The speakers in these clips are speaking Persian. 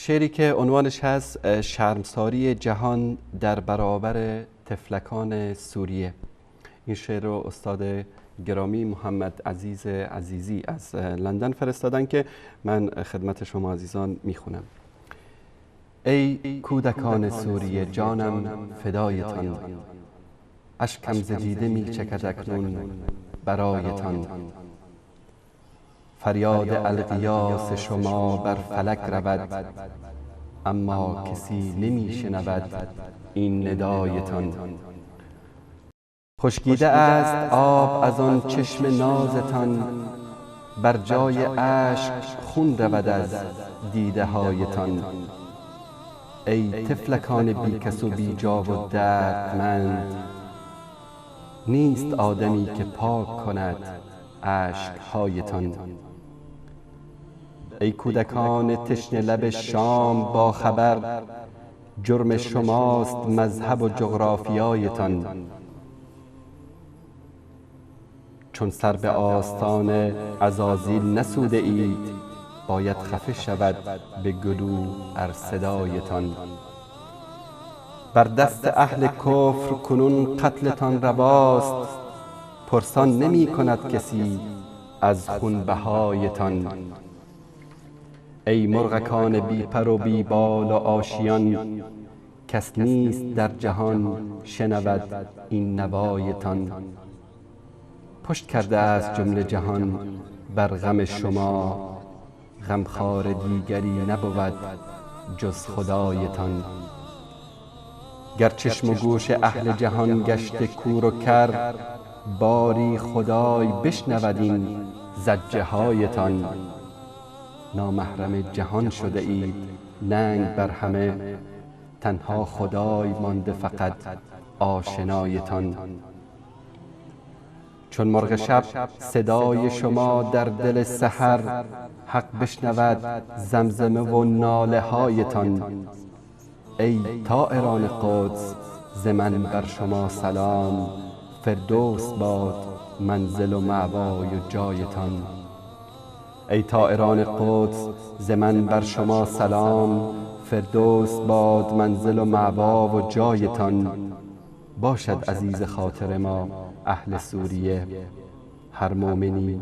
شعری که عنوانش هست شرمساری جهان در برابر طفلکان سوریه. این شعر رو استاد گرامی محمد عزیز عزیزی از لندن فرستادن که من خدمت شما عزیزان میخونم. ای کودکان سوریه جانم فدایتان، اشکم ز دیده میچکد اکنون برایتان. فریاد الغیاث شما بر فلک رود، اما کسی نمیشنود این ندایتان. خشکیده است آب از آن چشم نازتان، بر جای اشک خون رود از دیده هایتان. ای طفلکان بی کس و بی جا و دردمند، نیست آدمی که پاک کند اشک هایتان. ای کودکان تشنه لب شام با خبر، جرم شماست مذهب و جغرافیایتان. چون سر به آستان عزازیل نسوده اید، باید خفه شود به گلو ار صدایتان. بر دست اهل کفر کنون قتلتان رواست، پرسان نمی کند کسی از خونبهایتان. ای مرغکان بی پر و بی بال و آشیان، کس نیست در جهان شنود این نوایتان. پشت کرده است جمله جهان بر غم شما، غمخوار دیگری نبود جز خدایتان. گر چشم و گوش اهل جهان گشته کور و کر، باری خدای بشنود این زجه هایتان. نامحرم جهان شده اید ننگ بر همه، تنها خدای مانده فقط آشنایتان. چون مرغ شب صدای شما در دل سحر، حق بشنود زمزمه و ناله هایتان. ای طائران قدس ز من بر شما سلام، فردوس باد منزل و مأوای و جایتان. ای طائران قدس ز من بر شما سلام، فردوس باد منزل و مأوا و جایتان. باشد عزیز خاطر ما اهل سوریه، هر مؤمنی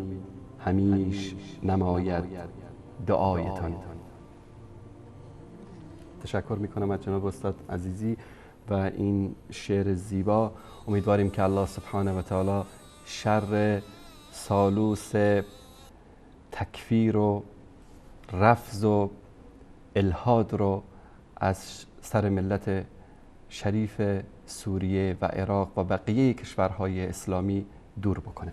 همیش نماید دعایتان. تشکر میکنم از جناب استاد عزیزی و این شعر زیبا. امیدواریم که الله سبحانه و تعالی شر سالوس تکفیر و رفض و الحاد رو از سر ملت شریف سوریه و عراق و بقیه کشورهای اسلامی دور بکنه.